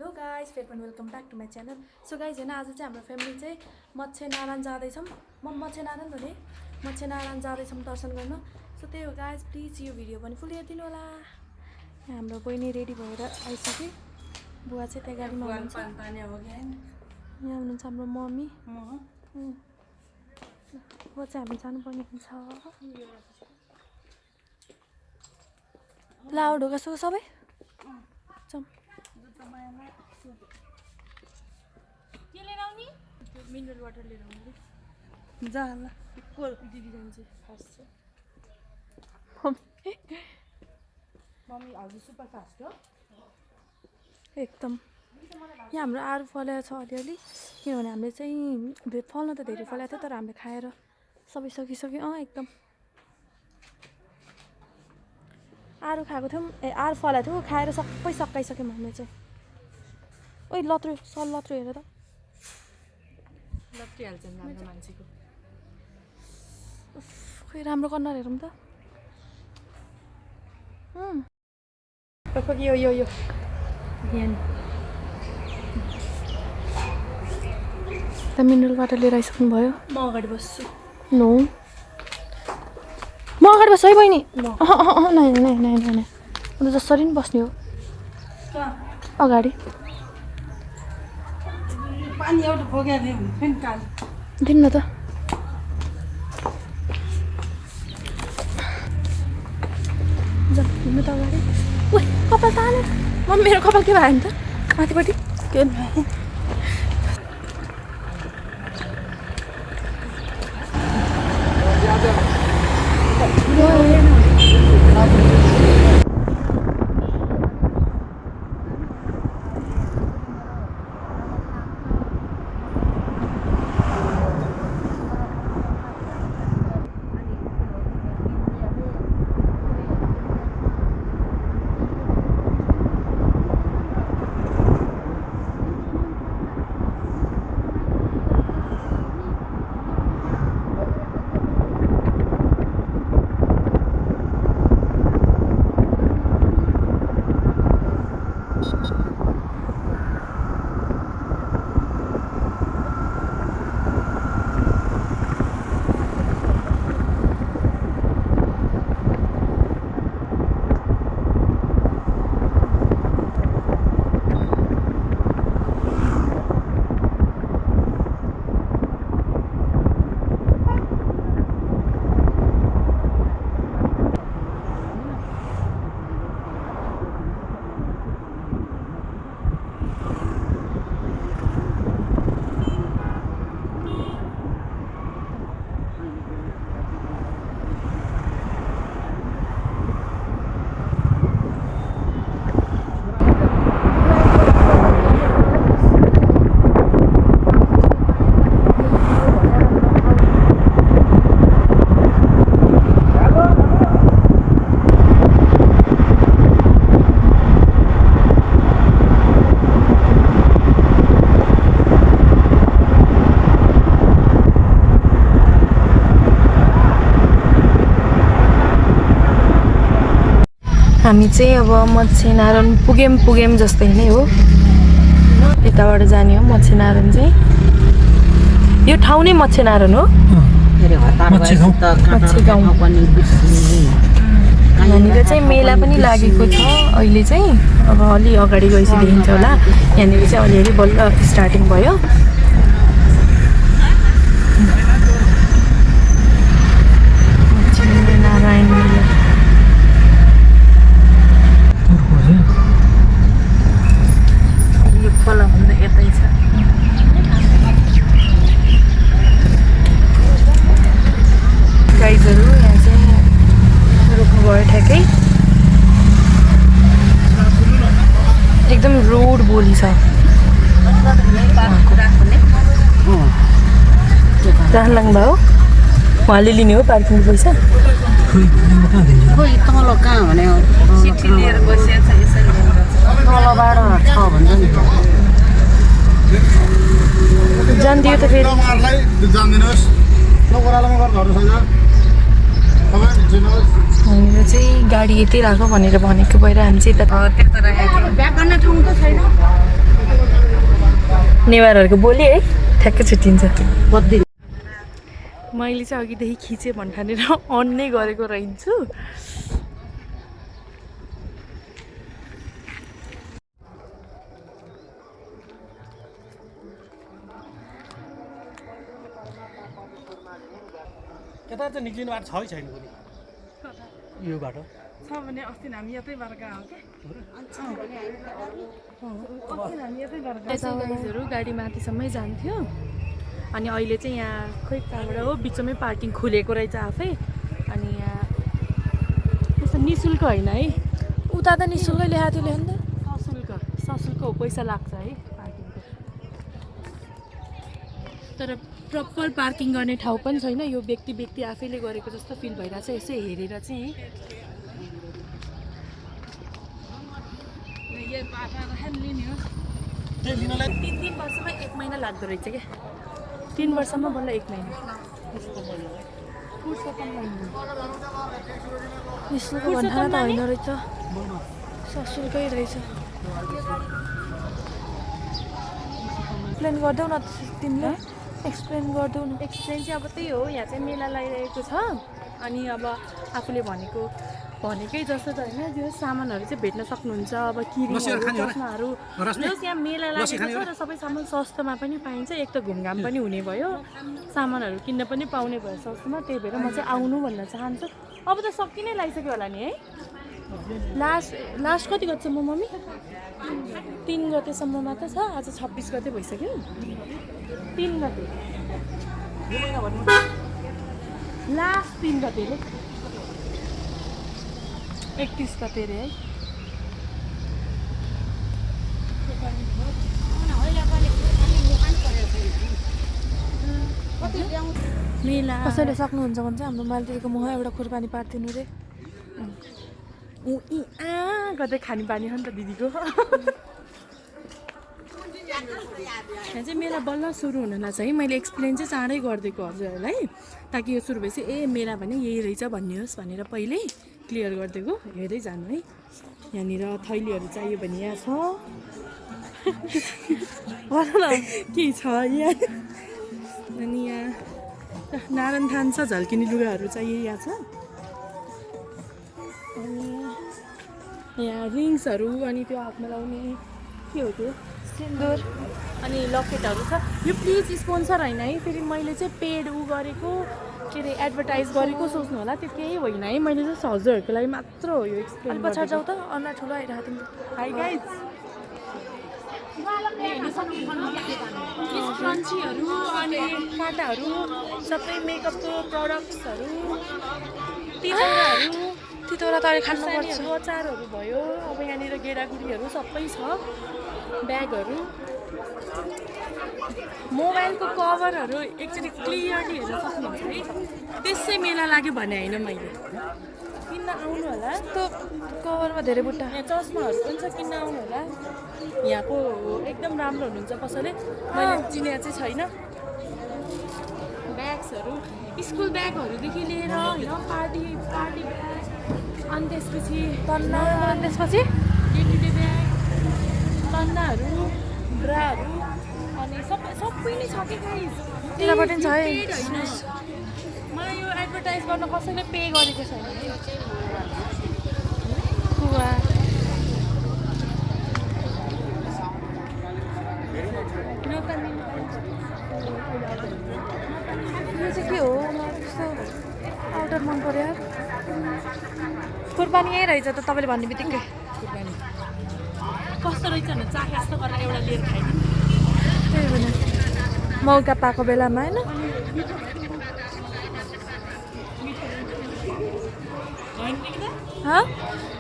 Hello guys फेरि पनि welcome back to my channel. So guys होइन आज चाहिँ हाम्रो फ्यामिली चाहिँ मत्स्यनारायण जाँदैछौँ। मत्स्यनारायण भने मत्स्यनारायण जाँदैछौँ दर्शन गर्न। सो त्यही हो गाइज, प्लिज यो भिडियो पनि फुल हेरिदिनु होला। हाम्रो बहिनी रेडी भएर आइसक्यो। बुवा चाहिँ त्यहाँ गाडीमा हुनुहुन्छ। यहाँ हुनुहुन्छ हाम्रो मम्मी। बुवा चाहिँ हामी जानुपर्ने हुन्छ। लाउ ढोका सो सबै जाउँ। के लिएर आउने? मिनरल वाटर लिएर आउने। जा ल को दिदी जान्छ फर्स्ट चाहिँ। मम्मी हजुर सुपर फास्ट हो एकदम। यहाँ हाम्रो आरू फलेको छ अलिअलि, किनभने हामीले चाहिँ फल्न त धेरै फलेको थियो, तर हामीले खाएर सबै सकिसक्यो। एकदम आरू खाएको थियौँ, आरू फलेको थियो, खाएर सबै सकाइसक्यौँ हामीले चाहिँ। ओइ लत्रो सल लत्रो हेर त, लत्रिहाल्छ राम्रो मान्छेको। खोइ राम्रो कर्नर हेरौँ त। यो यो यो त मिनरल वाटर लिएर आइसक्नु भयो। म अगाडि बस्छु। नो म अगाडि बस्छु है बहिनी। नै नै नै नै नै अन्त जसरी नि बस्ने हो अगाडि। पानी एउटा बोकेर दियो भने फेरि काल दिनु न त। जा हिँड्नु त अगाडि। ओइ कपाल ताने मम्मी, मेरो कपाल के भयो नि त माथिपट्टि? के भयो? हामी चाहिँ अब मत्स्यनारायण पुगेम जस्तै नै हो। यताबाट जाने हो मत्स्यनारायण चाहिँ। यो ठाउँ नै मत्स्यनारायण हो। यहाँनिर चाहिँ मेला पनि लागेको छ अहिले चाहिँ। अब अलि अगाडि गएपछि देखिन्छ होला। यहाँनिर चाहिँ अलिअलि बल्ल स्टार्टिङ भयो। मत्स्यनारायण मेला खोला भन्दा यतै छ। गाइजहरू यहाँ चाहिँ रोक्नुभयो ठ्याक्कै। एकदम रोड बोली छ। जहाँ लाग्नुभयो उहाँले लिने हो पार्किङ पैसा। खोइ तल कहाँ भने सिटी लिएर बसिएको छ यसरी तलबाट छ भन्छ नि। जान्दियो त फेरि हामीलाई चाहिँ गाडी यतै राख भनेर भनेको भएर हामी चाहिँ यता ब्याक गर्ने ठाउँ त छैन। नेवारहरूको बोली है ठ्याक्कै छुट्टिन्छ। बद्दी मैले चाहिँ अघिदेखि खिचेँ भन्ठानेर अन नै गरेको रहन्छु। यता चाहिँ निक्लिनु बाटो छ है छैन पनि यो बाटो छ भने अस्ति हामी यतैबाट गएको हो गाइजहरू गाडी माथिसम्मै जान्थ्यो अनि अहिले चाहिँ यहाँ खोइ कहाँबाट हो बिचमै पार्किङ खुलेको रहेछ आफै अनि यहाँ त्यस्तो निःशुल्क होइन है उता त निःशुल्कै ल्याएको थियो लेख्नु त सशुल्क हो पैसा लाग्छ है पार्किङको तर प्रपर पार्किङ गर्ने ठाउँ पनि छैन यो व्यक्ति आफैले गरेको जस्तो फिल भइरहेछ यसो हेरेर चाहिँ त्यही लिनलाई 3 वर्षमा 1 महिना लाग्दो रहेछ क्या 3 वर्षमा बल्ल 1 महिना निःशुल्क भन्दा त होइन रहेछ सशुल्कै रहेछ एक्सप्लेन गरिदेऊ न तिमीले एक्सप्लेन गरिदेऊ न एक्सप्लेन चाहिँ अब त्यही हो यहाँ चाहिँ मेला लगाइरहेको छ अनि अब आफूले भनेकै जस्तो त होइन त्यो सामानहरू चाहिँ भेट्न सक्नुहुन्छ अब किरीहरू चस्माहरू प्लस यहाँ मेला लागेको छ र सबै सामान सस्तोमा पनि पाइन्छ एक त घुमघाम पनि हुने भयो सामानहरू किन्न पनि पाउने भयो सस्तोमा त्यही भएर म चाहिँ आउनु भन्न चाहन्छु अब त सकि नै लागिसक्यो होला नि है लास्ट कति गतेसम्म मम्मी 3 गतेसम्ममा त छ आज 26 गते भइसक्यो 3 गते लास्ट 3 गतेले 31 गते रे है मेला कसैले सक्नुहुन्छ भने चाहिँ हाम्रो मालतीको मुह एउटा खुर्पानी पारिदिनु रे गर्दै खाने बानी हो नि त दिदीको यहाँ चाहिँ मेला बल्ल सुरु हुन लाग्छ है मैले एक्सप्लेन चाहिँ चाँडै गरिदिएको हजुरहरूलाई ताकि यो सुरु भएपछि ए मेला भने यही रहेछ भन्ने होस् भनेर पहिल्यै क्लियर गरिदिएको हेर्दै जानु है यहाँनिर थैलीहरू चाहियो भने यहाँ छ के छ यहाँ अनि यहाँ नारायण थान छ झल्किने लुगाहरू चाहियो यहाँ छ अनि यहाँ रिङ्सहरू अनि त्यो हातमा लाउने के हो त्यो सिन्दुर अनि लकेटहरू छ यो प्लिज स्पोन्सर होइन है फेरि मैले चाहिँ पेड गरेको के अरे एडभर्टाइज गरेको सोच्नु होला त्यो केही होइन है मैले चाहिँ हजुरहरूको लागि मात्र हो यो एक्सप्लेन पछाडि जाऊ त अनुहार ठुलो आइरहेको तिम्रो हाई गाइज क्रन्चीहरू अनि काँटाहरू सबै मेकअपको प्रडक्ट्सहरू तितौराहरू तितौरा त अहिले खानुपर्छ अचारहरू भयो अब यहाँनिर गेडागुडीहरू सबै छ ब्यागहरू मोबाइलको कभरहरू एकचोटि क्लियरली हेर्न सक्नुहुन्छ है त्यसै मेला लाग्यो भने होइन मैले किन्न आउनु होला त्यो कभरमा धेरै बुट्टा यहाँ चस्माहरू पनि छ किन्न आउनु होला यहाँको एकदम राम्रो हुनुहुन्छ कसैले मैले चिनेको चाहिँ छैन ब्याग्सहरू स्कुल ब्यागहरूदेखि लिएर होइन पार्टी ब्याग अनि त्यसपछि तन्ना अनि त्यसपछि डे टु डे ब्याग तन्नाहरू ब्राहरू अनि सबै नै छ कि गाइस त्यताबाट पनि छ है मलाई यो एडभर्टाइज गर्न कसैले पे गरेको छैन है कुवा यो चाहिँ के हो मलाई त्यस्तो आउटर मन पर्यो खुर्पानी यही रहेछ त तपाईँले भन्ने बित्तिकै कस्तो रहेछ भने चाखे जस्तो गरेर एउटा लिएर खाइदिनु त्यही भने मौका पाएको बेलामा होइन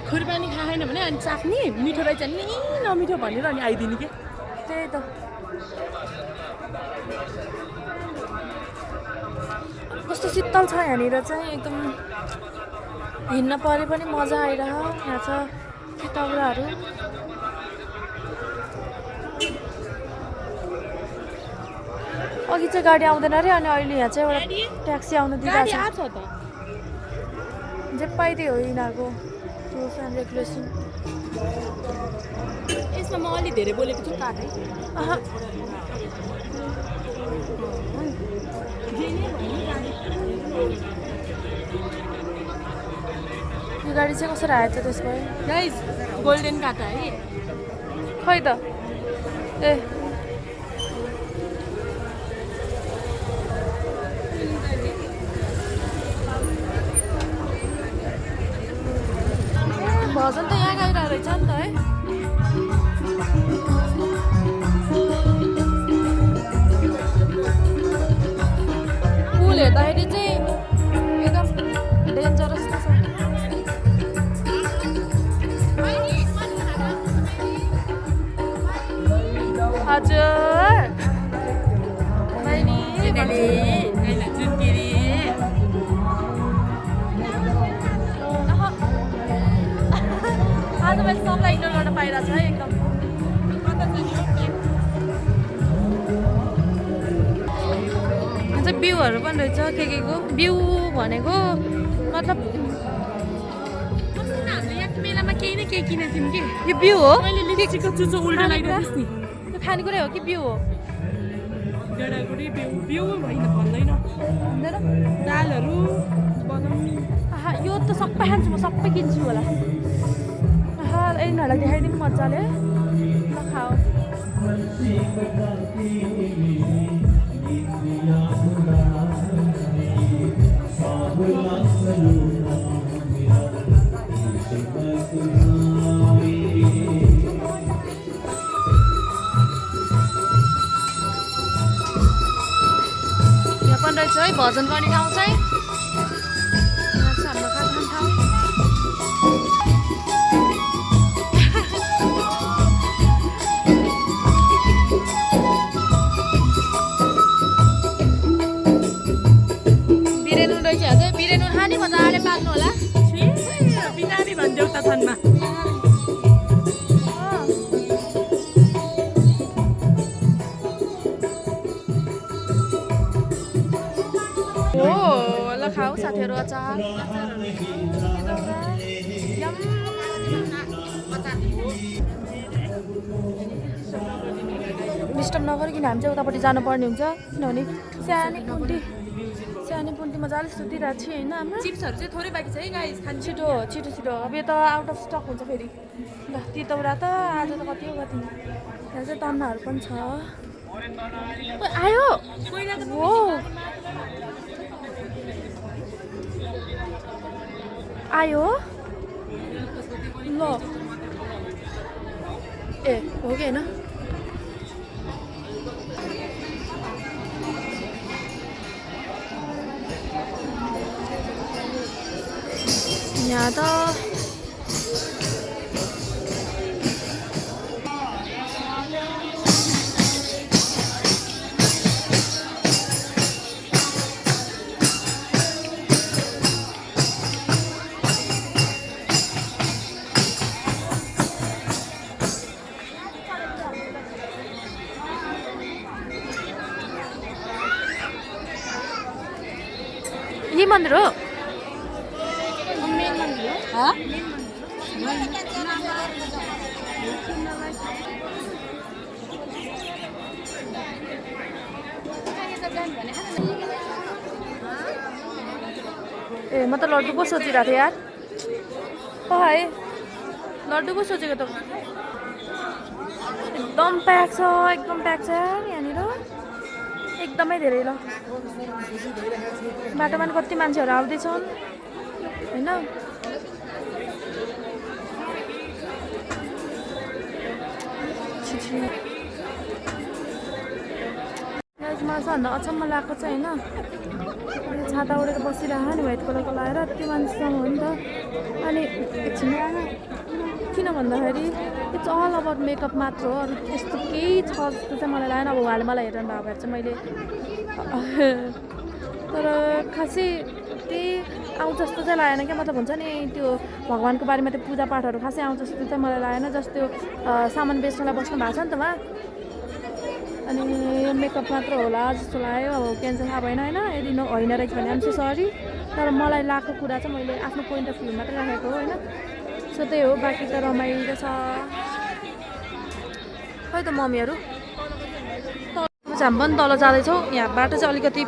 खुर्बानी खाएन भने अनि चाख्ने मिठो रहेछ नि नमिठो भनेर अनि आइदिने के त्यही त कस्तो शीतल छ यहाँनिर चाहिँ एकदम हिँड्न परे पनि मजा आइरह यहाँ छ तितौराहरू अघि चाहिँ गाडी आउँदैन अरे अनि अहिले यहाँ चाहिँ एउटा ट्याक्सी आउनु दिइरहेको छ त जे पाइदियो हो यिनीहरूको रुल्स एन्ड रेगुलेसन यसमा म अलि धेरै बोलेको छु काट है अह यो गाडी चाहिँ कसरी आएछ त्यसमा गाइस गोल्डन काट है खै त ए भजन त यहाँ गाइरहेको रहेछ नि त है पुल हेर्दाखेरि चाहिँ एकदम डेन्जरस छ हजुर बहिनी आज मैले सबलाई इग्नोर गर्न पाइरहेको छ है एकदम चाहिँ बिउहरू पनि रहेछ के को बिउ भनेको मतलब मेलामा केही न केही किनेको थियौँ कि यो बिउ हो मैले लिचीको चुचो उल्टा लगाइदिनुहोस् नि यो खानेकुरै हो कि बिउ हो गेडागुडी बिउ होइन भन्दैन भन्दैन दालहरू बनाउने आहा यो त सबै खान्छु म सबै किन्छु होला आहा यिनीहरूलाई देखाइदिउँ मजाले ल खाऊ यहाँ पनि रहेछ है भजन गर्ने ठाउँ चाहिँ यहाँ चाहिँ हाम्रो खाने ठाउँ बिरेनुन रहेछ अझै बिरेनुन खाने मजाले पाक्नु होला बिरामी भनिदेऊ त छन्मा हो ल खाऊ साथीहरू अचार डिस्टर्ब नगरिकन हामी चाहिँ उतापट्टि जानुपर्ने हुन्छ किनभने सानो पुन्टी मजाले सुतिरहेको छु होइन हाम्रो चिप्सहरू चाहिँ थोरै बाँकी छ है गाइस खान्छ छिटो छिटो छिटो अब यो त आउट अफ स्टक हुन्छ फेरि ल तितौरा त आज त कति हो कति यहाँ चाहिँ तन्नाहरू पनि छ ओ, आयो हो आयो ल ए हो कि होइन यहाँ त यही मन्दिर हो ए म त लड्डु पो सोचिरहेको थिएँ यार है लड्डु पो सोचेको त एकदम प्याक छ यार यहाँनिर एकदमै धेरै ल बाटोमा कति मान्छेहरू आउँदैछन् होइन मलाई सबभन्दा अचम्म लागेको चाहिँ होइन छाता उडेर बसिरहेको नि व्हाइट कलरको लगाएर त्यो मान्छेसँग हो नि त अनि एकछिन किन भन्दाखेरि इट्स अल अबाउट मेकअप मात्र हो अरू त्यस्तो केही छ जस्तो चाहिँ मलाई लागेन अब उहाँले मलाई हेरेर भएको भएर चाहिँ मैले तर खासै त्यही आउँछ जस्तो चाहिँ लागेन क्या मतलब हुन्छ नि त्यो भगवान्को बारेमा त्यो पूजापाठहरू खासै आउँछ जस्तो चाहिँ मलाई लागेन जस्तो त्यो सामान बेच्नलाई बस्नु भएको छ नि त उहाँ अनि मेकअप मात्र होला जस्तो लाग्यो अब क्यान्सर थाहा भएन होइन यदि होइन रहेछ भने आम सो सरी तर मलाई लागेको कुरा चाहिँ मैले आफ्नो पोइन्ट अफ भ्यू मात्रै राखेको हो होइन सो त्यही हो बाँकी त रमाइलो छ खै त मम्मीहरू हामी पनि तल जाँदैछौँ। यहाँ बाटो चाहिँ अलिकति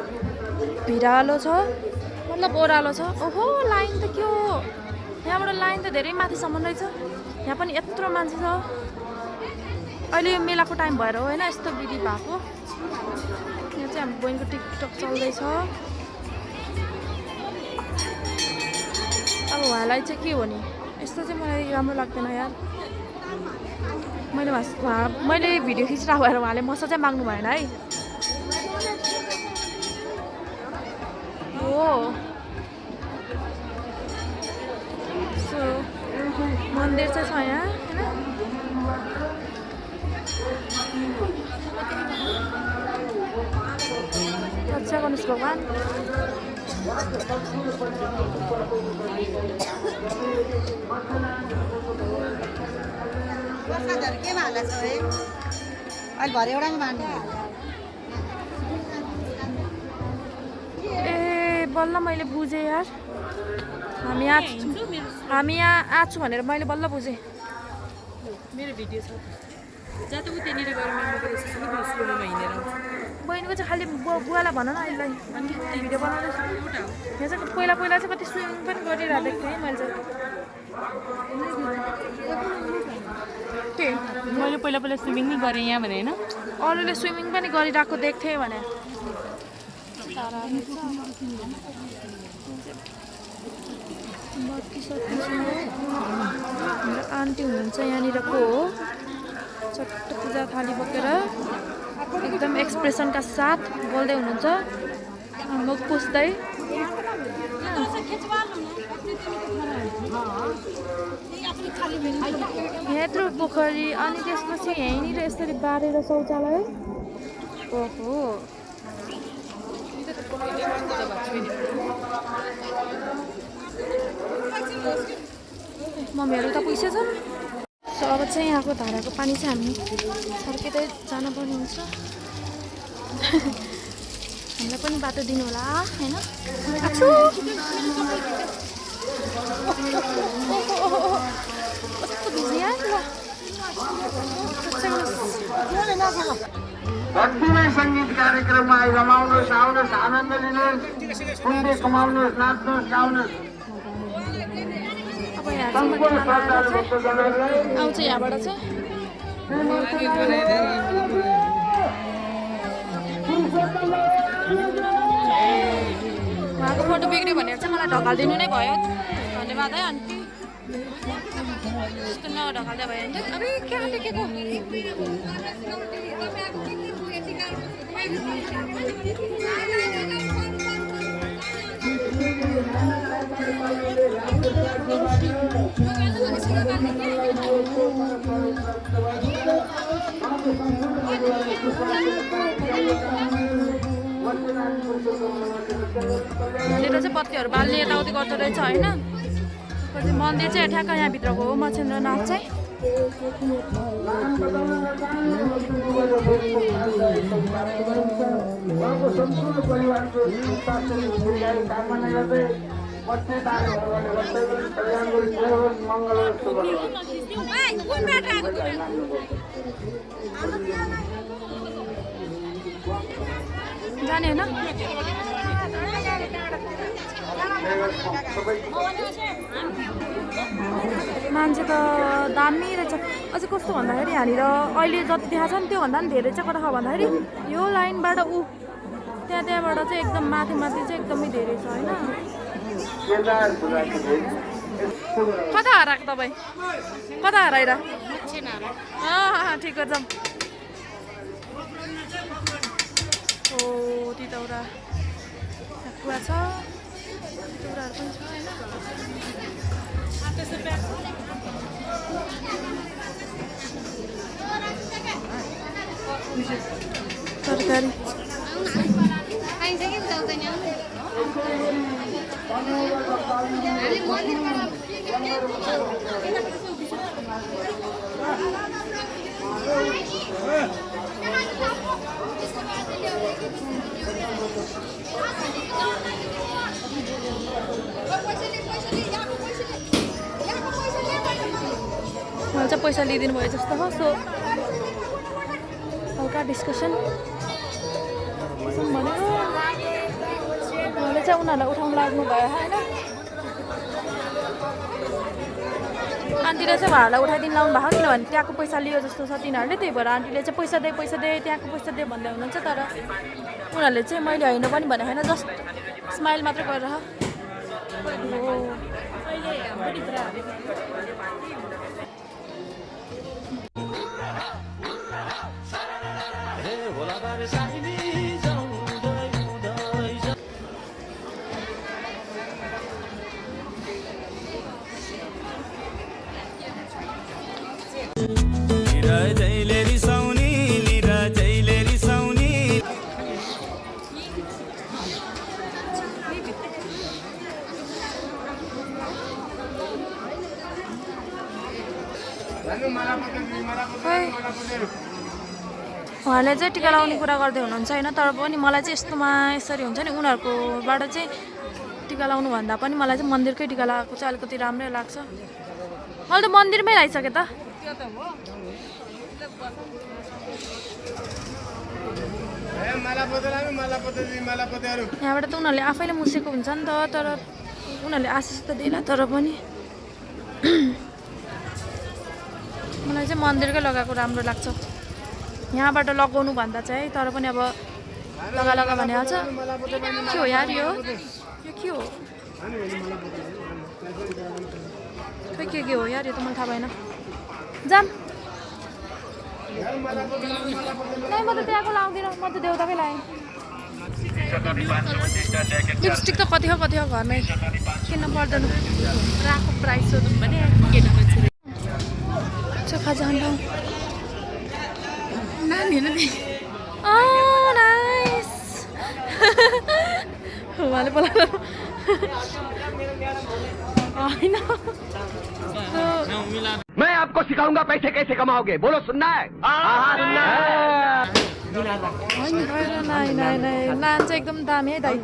भिरालो छ, मतलब ओह्रालो छ। ओहो लाइन त के हो, यहाँबाट लाइन त धेरै माथिसम्म रहेछ। यहाँ पनि यत्रो मान्छे छ। अहिले यो मेलाको टाइम भएर हो होइन यस्तो विधि भएको। यहाँ चाहिँ हाम्रो बहिनीको टिकटक चल्दैछ। अब उहाँलाई चाहिँ के हो नि, यस्तो चाहिँ मलाई राम्रो लाग्दैन यार। मैले भिडियो खिचिरहेको भएर उहाँले मसा चाहिँ माग्नु भएन है। हो सो मन्दिर चाहिँ छ यहाँ होइन। रक्षा गर्नुहोस् भगवान्। केमा हाल्ला छ है अहिले भरे एउटामा मान्ने ए बल्ल मैले बुझेँ यार। हामी यहाँ आएको भनेर मैले बल्ल बुझेँ। मेरो भिडियो छ जहाँ त ऊ त्यहाँनिर गएर मेम्बर गरेर स्कुलमा हिँडेर बहिनीको चाहिँ खालि बुवालाई भन न अहिले भिडियो बनाउँदैछु। यहाँ चाहिँ पहिला चाहिँ कति स्विमिङ पनि गरिरहेको देख्थेँ है मैले चाहिँ। के मैले पहिला स्विमिङ नै गरेँ यहाँ भने होइन, अरूले स्विमिङ पनि गरिरहेको देख्थेँ भने। हाम्रो आन्टी हुनुहुन्छ यहाँनिरको हो। चट्ट पूजा थाली बोकेर एकदम एक्सप्रेसनका साथ बोल्दै हुनुहुन्छ, मुख पुस्दै। यत्रो पोखरी अनि त्यसपछि यहीँनिर यसरी बारेर शौचालय। ओहो मम्मीहरू त पुगिसकेछन्। सो अब चाहिँ यहाँको धाराको पानी चाहिँ हामी फर्किँदै जानुपर्ने हुन्छ। हामीलाई पनि बाटो दिनु होला होइन। कस्तो भिज्यो यार। भक्तिमय सङ्गीत कार्यक्रममा रमाउनुहोस्, आउनुहोस्, आनन्द लिनुहोस्, पुण्य कमाउनुहोस्, नाच्नुहोस्, गाउनुहोस्। अब यहाँ चाहिँ मैले खाना आउँछ यहाँबाट चाहिँ। उहाँको फोटो बिग्रियो भनेर चाहिँ मलाई ढकालिदिनु नै भयो। धन्यवाद है आन्टी। यस्तो नढकाल्दै भयो नि। अब के लेखेको यहाँनिर चाहिँ बत्तीहरू बाल्ने यताउति गर्दो रहेछ होइन। मन्दिर चाहिँ ठ्याक्क यहाँभित्रको हो मच्छेन्द्रनाथ चाहिँ। जाने होइन मान्छे त दामी रहेछ। अझै कस्तो भन्दाखेरि यहाँनिर अहिले जति देखाएको छ नि त्योभन्दा पनि धेरै चाहिँ कता छ भन्दाखेरि यो लाइनबाट त्यहाँबाट चाहिँ एकदम माथि चाहिँ एकदमै धेरै छ होइन। कता हराएको तपाईँ, कता हराएर? ठिक छ। हो तितौरा कुवा छ, तितौराहरू पनि छ होइन। तरकारी उहाँले चाहिँ पैसा लिइदिनु भयो जस्तो हो। सो डिस्कसन भनेको उहाँले चाहिँ उनीहरूलाई उठाउनु लाग्नु भयो होइन आन्टीले चाहिँ उहाँहरूलाई उठाइदिनु लाउनु भएको किनभने त्यहाँको पैसा लियो जस्तो छ तिनीहरूले त्यही भएर आन्टीले चाहिँ पैसा दे त्यहाँको पैसा दे भन्दै हुनुहुन्छ तर उनीहरूले चाहिँ मैले होइन पनि भने होइन जस्ट स्माइल मात्र गरेर उहाँले चाहिँ टिका लगाउने कुरा गर्दै हुनुहुन्छ होइन तर पनि मलाई चाहिँ यस्तोमा यसरी हुन्छ नि उनीहरूकोबाट चाहिँ टिका लगाउनु भन्दा पनि मलाई चाहिँ मन्दिरकै टिका लगाएको चाहिँ अलिकति राम्रै लाग्छ मैले त मन्दिरमै लगाइसकेँ त यहाँबाट त उनीहरूले आफैले मुसेको हुन्छ नि त तर उनीहरूले आशिष त दिएला तर पनि मलाई चाहिँ मन्दिरकै लगाएको राम्रो लाग्छ यहाँबाट लगाउनु भन्दा चाहिँ तर पनि अब लगा भने हाल्छ के हो यार यो के हो खै के हो यार यो त मलाई थाहा भएन जाम नै म त त्यहाँको लाउँदिनँ म त देउताकै लगाएँ लिपस्टिक त कति हो घरमै किन्न पर्दैन राको प्राइस सोधौँ भने खाजा खान्छौँ नानी नाइस उहाँले बोलाएर होइन मैं आपको सिखाऊंगा पैसे कैसे कमाओगे बोलो सुनना है नान चाहिँ एकदम दामी है दाइ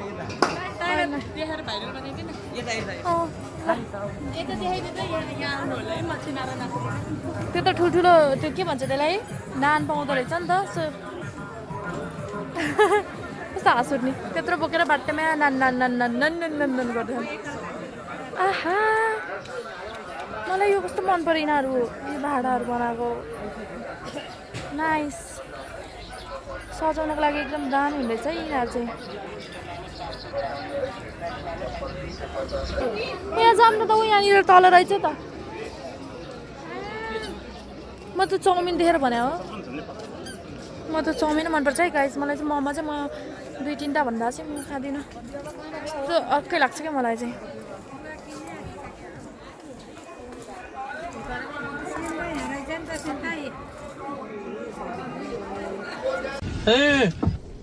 त्यो त ठुल्ठुलो त्यो के भन्छ त्यसलाई नान पाउँदो रहेछ नि त कस्तो हाँस उठ्ने त्यत्रो बोकेर बाटोमा नान नान नान नान नान नान नान नान गर्दैछन् आहा मलाई यो कस्तो मन पर्यो यिनीहरू यो भाँडाहरू बनाएको नाइस सजाउनको लागि एकदम दामी हुँदैछ है यिनीहरू चाहिँ यहाँ जानु त ऊ यहाँनिर तल रहेछ त म त चाउमिन देखेर भने हो म त चाउमिन मनपर्छ है गाइस मलाई चाहिँ मोमो चाहिँ म 2-3टा भन्दा चाहिँ म खाँदिनँ यस्तो अर्कै लाग्छ क्या मलाई चाहिँ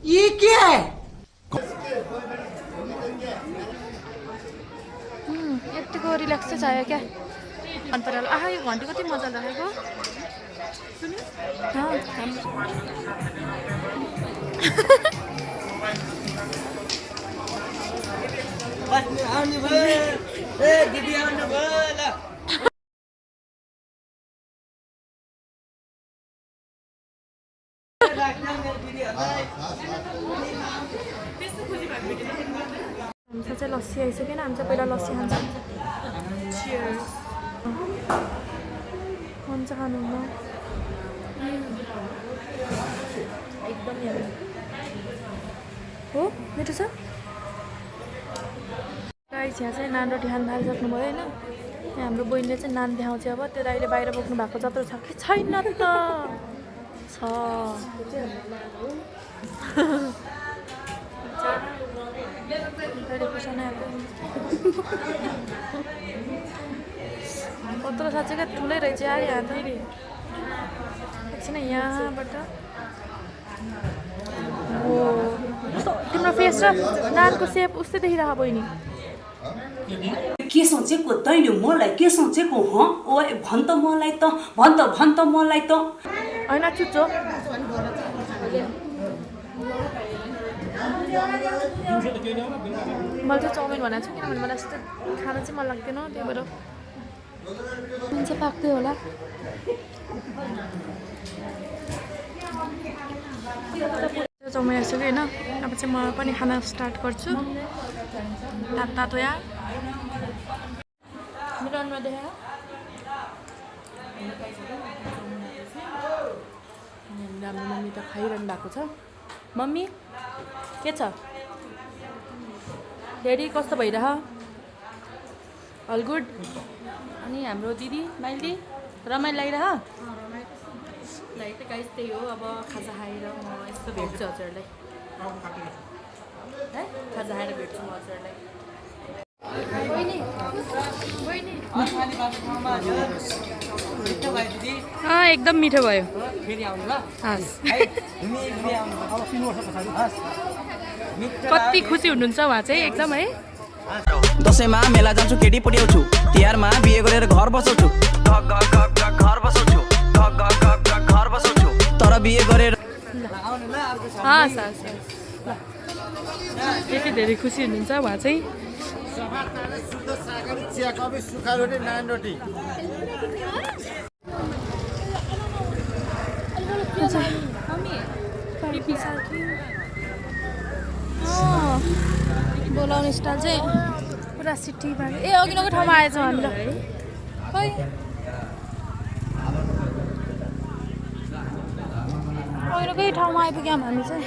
ये क्या है यतिको रिल्याक्स चाहिँ चाहियो क्या मन पऱ्यो आहा यो घन्टी कति मजा लागेको हाम्रो चाहिँ लस्सी आइसक्यो नि हामी चाहिँ पहिला लस्सी खान्छौँ हुन्छ खानुहुन्न एकदम हो मिठो छ गाइस यहाँ चाहिँ नान रोटी खान थालिसक्नुभयो होइन यहाँ हाम्रो बहिनीले चाहिँ नान देखाउँछ अब त्यो दाइले बाहिर बोक्नु भएको जत्रो छ कि छैन त छ कत्रो साँच्चै क्या ठुलै रहेछ यार यहाँ त एकछिन यहाँबाट हो तिम्रो फेस र नानको सेप उस्तै देखिरहेको बहिनी के सोचेको तैँले मलाई के सोचेको हँ ओ भन् त मलाई त भन् त मलाई त होइन चुच्चो मैले चाहिँ चाउमिन भनेको छु किनभने मलाई यस्तो खान चाहिँ मन लाग्दैन त्यही भएर चाहिँ पाक्दै होला त्यो चाहिँ म आइसक्यो होइन अब चाहिँ म पनि खाना स्टार्ट गर्छु तातो या मेरो अनुहार देखायो हाम्रो मम्मी त खाइरहनु भएको छ मम्मी के छ ड्याडी कस्तो भइरह अल गुड अनि हाम्रो दिदी माइली रमाइलो लागिरह लाइक त गाइस त्यही हो अब खाजा खाएर म यस्तो भेट्छु हजुरहरूलाई है खाजा खाएर भेट्छु म हजुरहरूलाई एकदम मिठो भयो कति खुसी हुनुहुन्छ उहाँ चाहिँ एकदम है दसैँमा मेला जान्छु केटी पट्याउँछु तिहारमा बिहे गरेर घर बसाउँछु घर बसाउँछु घर बसाउँछु तर बिहे गरेर यति धेरै खुसी हुनुहुन्छ उहाँ चाहिँ बोलाउने स्टाइल चाहिँ पुरा सिटी भएको ए अघिल्लोको ठाउँमा आएछौँ हामी त खै अघिल्लोकै ठाउँमा आइपुग्यौँ हामी चाहिँ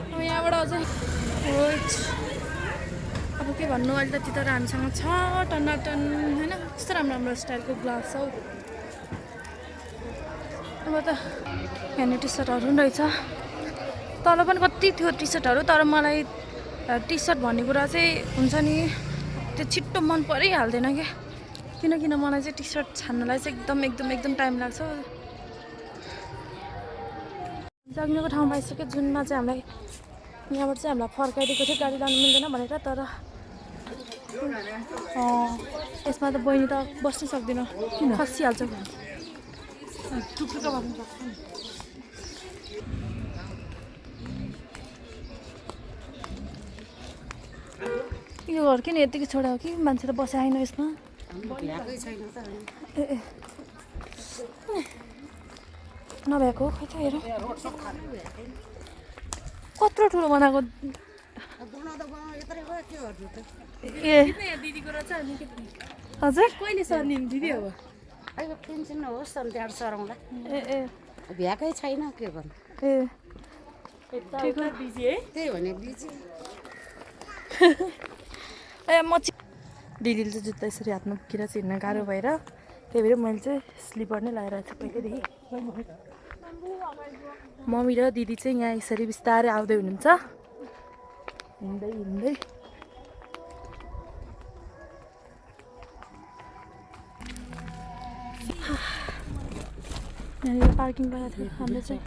अब यहाँबाट चाहिँ अब के भन्नु अहिले त त्यता हामीसँग छ टनाटन होइन कस्तो राम्रो राम्रो स्टाइलको ग्लास हौ अब त यहाँ टी सर्टहरू पनि रहेछ तल पनि कति थियो टी सर्टहरू तर मलाई टी सर्ट भन्ने कुरा चाहिँ हुन्छ नि त्यो छिट्टो मन परिहाल्दैन क्या किनकिन मलाई चाहिँ टी सर्ट छान्नलाई चाहिँ एकदम टाइम लाग्छ जग्नेको ठाउँमा आइसक्यो जुनमा चाहिँ हामीलाई यहाँबाट चाहिँ हामीलाई फर्काइदिएको थियो गाडी लानु मिल्दैन भनेर तर यसमा त बहिनी त बस्नै सक्दिनँ खसिहाल्छ टुक्टुक्क भन्नु सक्छ नि यो घर किन यतिकै छोडायो कि मान्छे त बसे आएन यसमा ए नभएको खै त हेर कत्रो ठुलो बनाएको ए हजुर कहिले सर्ने दिदी अब अहिले पेन्सन होस् अनि त्यहाँबाट सरौँला ए ए भ्याएकै छैन के गर्नु ए त्यही हो नि बिजी ए म दिदीले चाहिँ जुत्ता यसरी हातमा बोकेर चाहिँ हिँड्न गाह्रो भएर त्यही भएर मैले चाहिँ स्लिपर नै लगाएर चाहिँ पहिल्यैदेखि मम्मी र दिदी चाहिँ यहाँ यसरी बिस्तारै आउँदै हुनुहुन्छ हिँड्दै हिँड्दै यहाँनिर पार्किङ गरेको थियो हाम्रो चाहिँ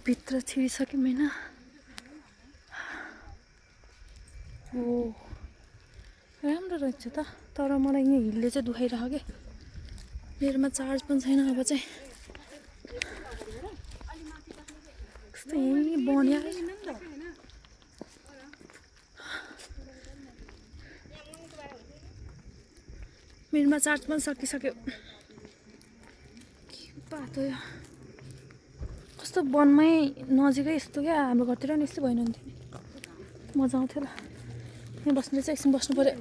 भित्र छिरिसक्यौँ होइन ओ राम्रो रहेछ त तर मलाई यहाँ हिलले चाहिँ दुखाइरह के मेरोमा चार्ज पनि छैन अब चाहिँ कस्तो यहीँ बन्या मेरोमा चार्ज पनि सकिसक्यो के बात हो कस्तो वनमै नजिकै यस्तो क्या हाम्रो घरतिर नि यस्तो भएन भने मजा आउँथ्यो ल यहाँ बस्नु चाहिँ एकछिन बस्नु पऱ्यो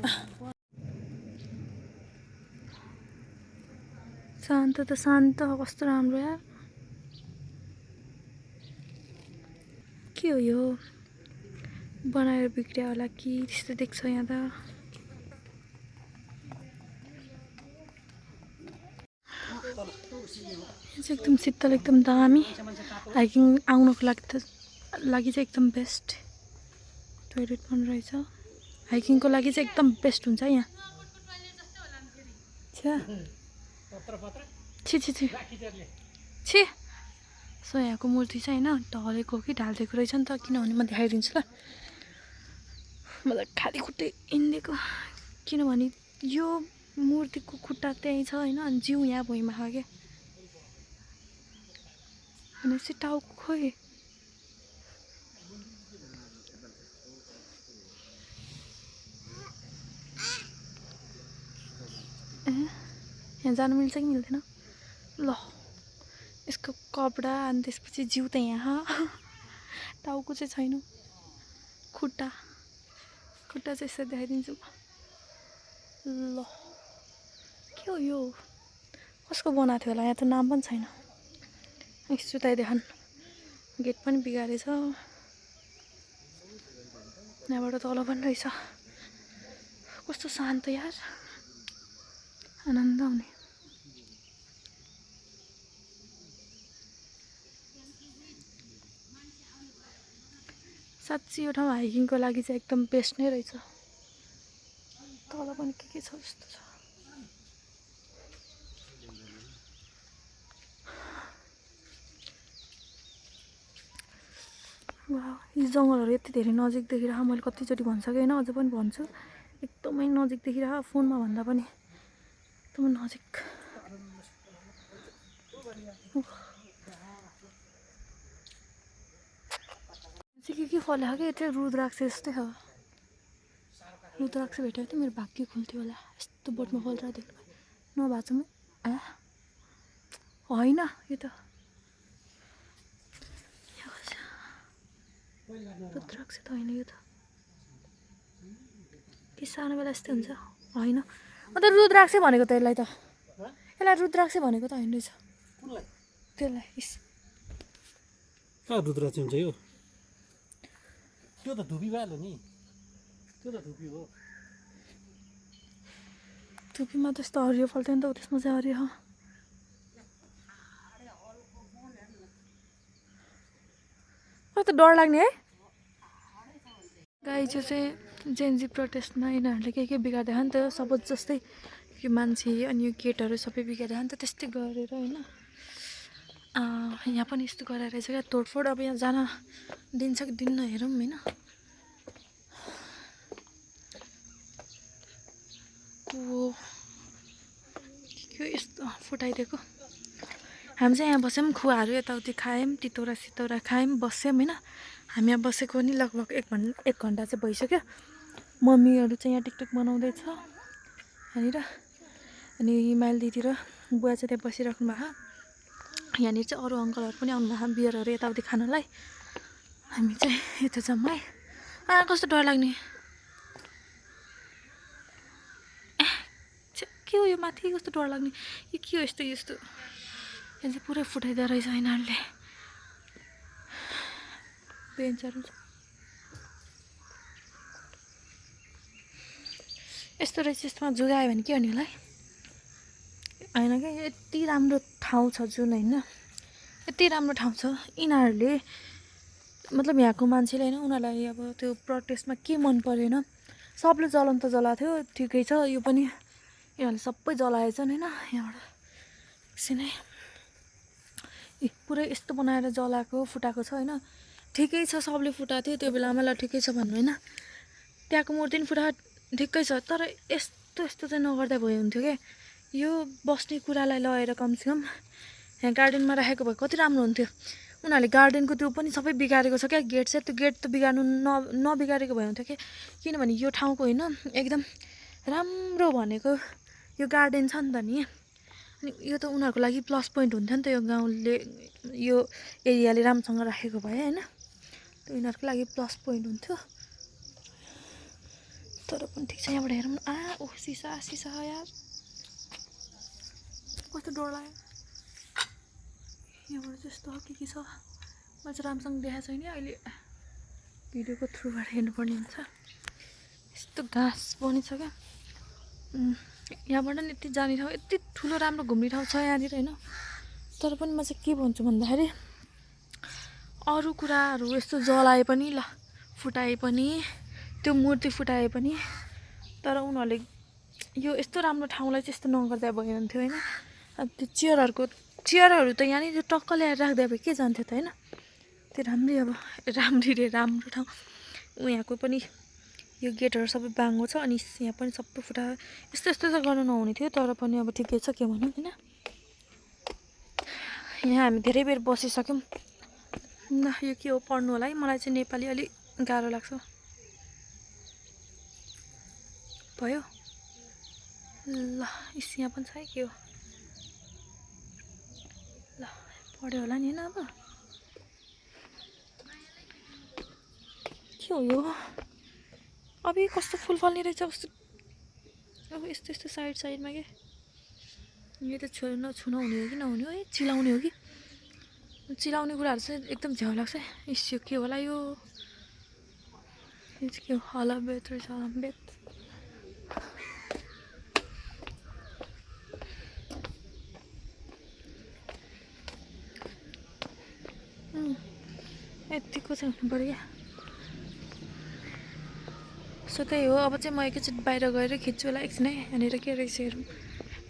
शान्त त शान्त कस्तो राम्रो यार के हो यो बनाएर बिग्रियो होला कि त्यस्तो देख्छ यहाँ त चाहिँ एकदम शीतल एकदम दामी हाइकिङ आउनको लागि चाहिँ एकदम बेस्ट टोइलेट पनि रहेछ हाइकिङको लागि चाहिँ एकदम बेस्ट हुन्छ यहाँ छि छि छि छि सो यहाँको मूर्ति चाहिँ होइन ढलेको कि ढालिदिएको रहेछ नि त किनभने म देखाइदिन्छु ल मलाई खाली खुट्टै हिँडेको किनभने यो मूर्तिको खुट्टा त्यहीँ छ होइन अनि जिउ यहाँ भुइँमा छ क्या भनेपछि टाउको खोइ यहाँ जानु मिल्छ कि मिल्दैन ल यसको कपडा अनि त्यसपछि जिउ त यहाँ टाउको चाहिँ छैन खुट्टा चाहिँ यसरी देखाइदिन्छु ल के हो यो कसको बनाएको थियो होला यहाँ त नाम पनि छैन एकचोटि जुताइदेखान गेट पनि बिगारेछ यहाँबाट तल पनि रहेछ कस्तो शान्त यार आनन्द आउने साँच्ची यो ठाउँ हाइकिङको लागि चाहिँ एकदम बेस्ट नै रहेछ तल पनि के छ जस्तो छ वाह यी जङ्गलहरू यति धेरै नजिक देखिरह मैले कतिचोटि भनिसकेँ होइन अझ पनि भन्छु एकदमै नजिक देखिरह फोनमा भन्दा पनि एकदमै नजिक के फल्यो क्या यति रुद्राक्ष जस्तै हो रुद्राक्ष भेटेको थियो मेरो भाग्य खुल्थ्यो होला यस्तो बोटमा फल्छ देख्नु नभएको छ म होइन यो त रुद्राक्ष त होइन यो त के सानो बेला यस्तै हुन्छ होइन अन्त रुद्राक्ष भनेको त यसलाई रुद्राक्ष भनेको त होइन रहेछ त्यसलाई कहाँ रुद्राक्ष हुन्छ यो त्यो त धुपी भइहाल्यो नि त्यो त धुपी हो धुपीमा त्यस्तो हरियो फल्थ्यो नि त त्यसमा चाहिँ हरियो कस्तो डर लाग्ने है गाई चाहिँ जेन्जी प्रोटेस्टमा यिनीहरूले के बिगार्दै नि त सपोज जस्तै यो मान्छे अनि यो गेटहरू सबै बिगारेर नि त त्यस्तै गरेर होइन यहाँ पनि यस्तो गरेर रहेछ क्या तोडफोड अब यहाँ जान दिन्छ कि दिन्न हेरौँ होइन ओ के यस्तो फुटाइदिएको हामी चाहिँ यहाँ बस्यौँ खुवाहरू यताउति खायौँ तितौरा सितौरा खायौँ बस्यौँ होइन हामी यहाँ बसेको नि लगभग एक घन्टा चाहिँ भइसक्यो मम्मीहरू चाहिँ यहाँ टिकटक बनाउँदैछ यहाँनिर अनि हिमाल दिदी र बुवा चाहिँ त्यहाँ बसिराख्नु भएको यहाँनिर चाहिँ अरू अङ्कलहरू पनि आउनुभएको बियरहरू यताउति खानलाई हामी चाहिँ यता जम्मै कस्तो डर लाग्ने के हो यो माथि कस्तो डर लाग्ने यो के हो यस्तो यस्तो यहाँ चाहिँ पुरै फुटाइदिएर रहेछ यिनीहरूले बेन्चहरू यस्तो रहेछ यस्तोमा जोगायो भने के गर्ने होला है होइन क्या यति राम्रो ठाउँ छ जुन होइन यति राम्रो ठाउँ छ यिनीहरूले मतलब यहाँको मान्छेले होइन उनीहरूलाई अब त्यो प्रोटेस्टमा के मन परेन सबले जलाउनु त जलाएको थियो ठिकै छ यो पनि यिनीहरूले सबै जलाएछन् होइन यहाँबाट एकछिनै पुरै यस्तो बनाएर जलाएको फुटाएको छ होइन ठिकै छ सबले फुटाएको थियो त्यो बेलामा ल ठिकै छ भन्नु होइन त्यहाँको मूर्ति पनि फुटा ठिकै छ तर यस्तो चाहिँ नगर्दा भयो हुन्थ्यो क्या यो बस्ने कुरालाई लगेर कमसेकम यहाँ गार्डनमा राखेको भए कति राम्रो हुन्थ्यो उनीहरूले गार्डनको त्यो पनि सबै बिगारेको छ क्या गेट चाहिँ त्यो गेट त बिगार्नु नबिगारेको भए हुन्थ्यो क्या किनभने यो ठाउँको होइन एकदम राम्रो भनेको यो गार्डन छ नि त नि अनि यो त उनीहरूको लागि प्लस पोइन्ट हुन्थ्यो नि त यो गाउँले यो एरियाले राम्रोसँग राखेको भए होइन त्यो यिनीहरूको लागि प्लस पोइन्ट हुन्थ्यो तर पनि ठिक छ यहाँबाट हेरौँ न ओह सिसा यार कस्तो डर लाग्यो यहाँबाट चाहिँ यस्तो के छ मैले चाहिँ राम्रोसँग देखाएको छैन अहिले भिडियोको थ्रुबाट हेर्नुपर्ने हुन्छ यस्तो घाँस बनिन्छ क्या यहाँबाट नि यति जाने ठाउँ यति ठुलो राम्रो घुम्ने ठाउँ छ यहाँनिर होइन तर पनि म चाहिँ के भन्छु भन्दाखेरि अरू कुराहरू यस्तो जलाए पनि ल फुटाए पनि त्यो मूर्ति फुटाए पनि तर उनीहरूले यो यस्तो राम्रो ठाउँलाई चाहिँ यस्तो नगर्दा भयो हुन्थ्यो होइन अब त्यो चेयरहरू त यहाँनिर टक्क ल्याएर राख्दा भए के जान्थ्यो त होइन त्यो राम्रो ठाउँ यहाँको पनि यो गेटहरू सबै बाङ्गो छ अनि यहाँ पनि सबै फुटा यस्तो त गर्नु नहुने थियो तर पनि अब ठिकै छ के भनौँ होइन यहाँ हामी धेरै बेर बसिसक्यौँ ल यो के हो पढ्नु होला है मलाई चाहिँ नेपाली अलिक गाह्रो लाग्छ भयो ल यहाँ पनि छ है के हो ल पढ्यो होला नि होइन अब के हो यो अब कस्तो फुल फल्ने रहेछ कस्तो अब यस्तो साइडमा के यो त छुन हुने हो कि नहुने हो चिलाउने हो कि चिलाउने कुराहरू चाहिँ एकदम झ्याउ लाग्छ यो के होला यो चाहिँ के हो हलबेत रहेछ हलबेत यतिको चाहिँ हुनु पऱ्यो क्या सो त्यही हो अब चाहिँ म एकैचोटि बाहिर गएर खिच्छु होला एकछिन है यहाँनिर के रहेछ हेरौँ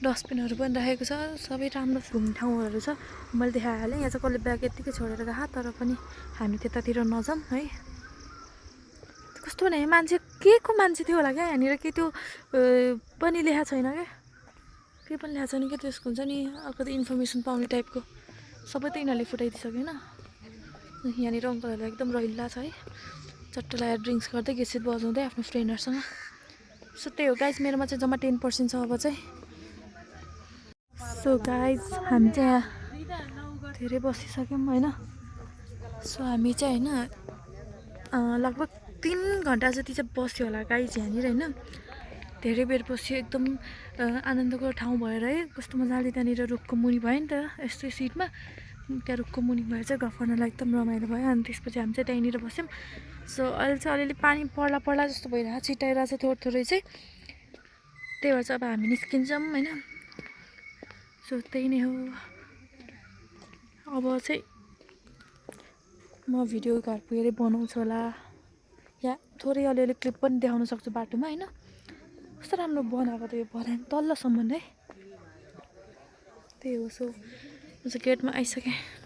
डस्टबिनहरू पनि राखेको छ सबै राम्रो घुम्ने ठाउँहरू छ मैले देखाइहालेँ यहाँ चाहिँ कसले ब्याग यत्तिकै छोडेर गएको तर पनि हामी त्यतातिर नजाऊँ है कस्तो भने मान्छे के को मान्छे थियो होला क्या यहाँनिर के त्यो पनि लेखाएको छैन क्या केही पनि लेखाएको छैन क्या त्यसको हुन्छ नि अर्को त इन्फर्मेसन पाउने टाइपको सबै त यिनीहरूले फुटाइदिइसक्यो होइन यहाँनिर अङ्कलहरू एकदम रहिल्ला छ है चट्ट लगाएर ड्रिङ्क्स गर्दै गीत बजाउँदै आफ्नो फ्रेन्डहरूसँग सो त्यही हो गाइज मेरोमा चाहिँ जम्मा 10% छ अब चाहिँ सो गाइज हामी चाहिँ यहाँ धेरै बसिसक्यौँ होइन सो हामी चाहिँ होइन लगभग 3 घन्टा जति चाहिँ बस्यो होला गाइज यहाँनिर होइन धेरै बेर बस्यो एकदम आनन्दको ठाउँ भएर है कस्तो मजाले त्यहाँनिर रुखको मुनि भयो नि त यस्तो सिटमा त्यहाँ रुखको मुनि भएर चाहिँ गफ गर्नलाई एकदम रमाइलो भयो अनि त्यसपछि हामी चाहिँ त्यहीँनिर बस्यौँ सो अहिले चाहिँ अलिअलि पानी पर्ला जस्तो भइरहेको छिटाइरहेको छ थोरै चाहिँ त्यही भएर चाहिँ अब हामी निस्किन्छौँ होइन सो त्यही नै हो अब चाहिँ म भिडियो घर पुगेर बनाउँछु होला या थोरै अलिअलि क्लिप पनि देखाउन सक्छु बाटोमा होइन कस्तो राम्रो बनाएको त यो भर्याङ तल्लोसम्म है त्यही हो सो म चाहिँ गेटमा आइसकेँ